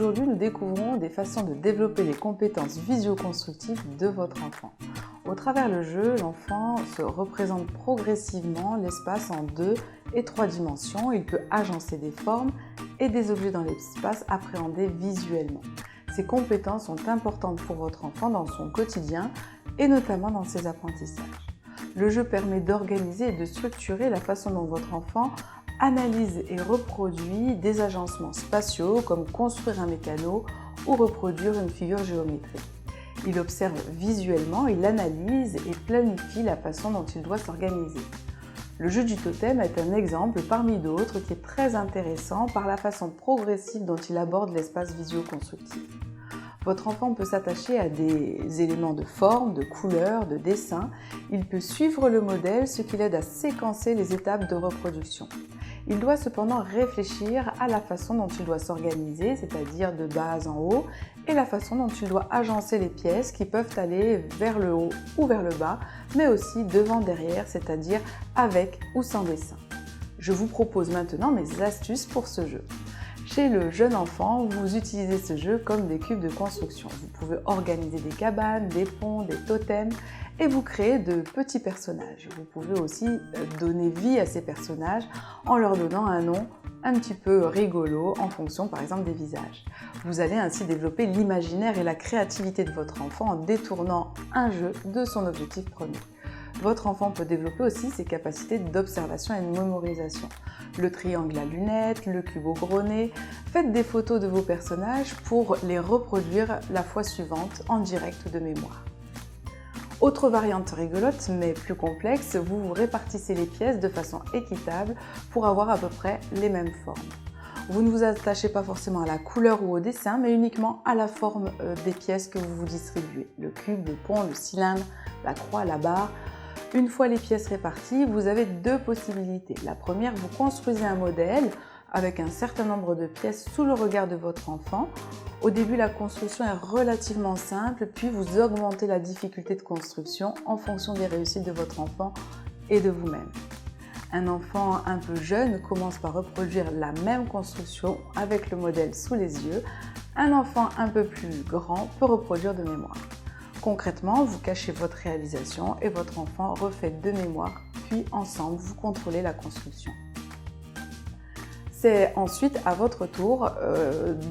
Aujourd'hui, nous découvrons des façons de développer les compétences visio-constructives de votre enfant. Au travers le jeu, l'enfant se représente progressivement l'espace en 2 et 3 dimensions. Il peut agencer des formes et des objets dans l'espace appréhendés visuellement. Ces compétences sont importantes pour votre enfant dans son quotidien et notamment dans ses apprentissages. Le jeu permet d'organiser et de structurer la façon dont votre enfant analyse et reproduit des agencements spatiaux comme construire un mécano ou reproduire une figure géométrique. Il observe visuellement, il analyse et planifie la façon dont il doit s'organiser. Le jeu du totem est un exemple parmi d'autres qui est très intéressant par la façon progressive dont il aborde l'espace visio-constructif. Votre enfant peut s'attacher à des éléments de forme, de couleur, de dessin. Il peut suivre le modèle, ce qui l'aide à séquencer les étapes de reproduction. Il doit cependant réfléchir à la façon dont il doit s'organiser, c'est-à-dire de bas en haut, et la façon dont il doit agencer les pièces qui peuvent aller vers le haut ou vers le bas, mais aussi devant, derrière, c'est-à-dire avec ou sans dessin. Je vous propose maintenant mes astuces pour ce jeu. Chez le jeune enfant, vous utilisez ce jeu comme des cubes de construction. Vous pouvez organiser des cabanes, des ponts, des totems et vous créez de petits personnages. Vous pouvez aussi donner vie à ces personnages en leur donnant un nom un petit peu rigolo en fonction par exemple des visages. Vous allez ainsi développer l'imaginaire et la créativité de votre enfant en détournant un jeu de son objectif premier. Votre enfant peut développer aussi ses capacités d'observation et de mémorisation. Le triangle à lunettes, le cube au gros nez. Faites des photos de vos personnages pour les reproduire la fois suivante en direct de mémoire. Autre variante rigolote mais plus complexe, vous répartissez les pièces de façon équitable pour avoir à peu près les mêmes formes. Vous ne vous attachez pas forcément à la couleur ou au dessin, mais uniquement à la forme des pièces que vous distribuez. Le cube, le pont, le cylindre, la croix, la barre. Une fois les pièces réparties, vous avez 2 possibilités. La première, vous construisez un modèle avec un certain nombre de pièces sous le regard de votre enfant. Au début, la construction est relativement simple, puis vous augmentez la difficulté de construction en fonction des réussites de votre enfant et de vous-même. Un enfant un peu jeune commence par reproduire la même construction avec le modèle sous les yeux. Un enfant un peu plus grand peut reproduire de mémoire. Concrètement, vous cachez votre réalisation et votre enfant refait de mémoire, puis ensemble, vous contrôlez la construction. C'est ensuite à votre tour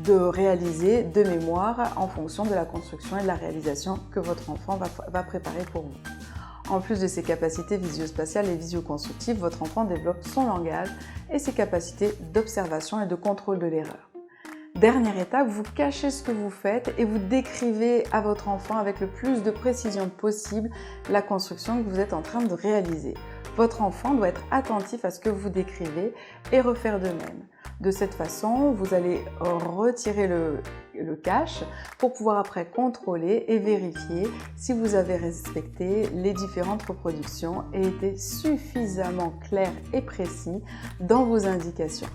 de réaliser de mémoire en fonction de la construction et de la réalisation que votre enfant va préparer pour vous. En plus de ses capacités visio-spatiales et visio-constructives, votre enfant développe son langage et ses capacités d'observation et de contrôle de l'erreur. Dernière étape, vous cachez ce que vous faites et vous décrivez à votre enfant avec le plus de précision possible la construction que vous êtes en train de réaliser. Votre enfant doit être attentif à ce que vous décrivez et refaire de même. De cette façon, vous allez retirer le cache pour pouvoir après contrôler et vérifier si vous avez respecté les différentes reproductions et été suffisamment clair et précis dans vos indications.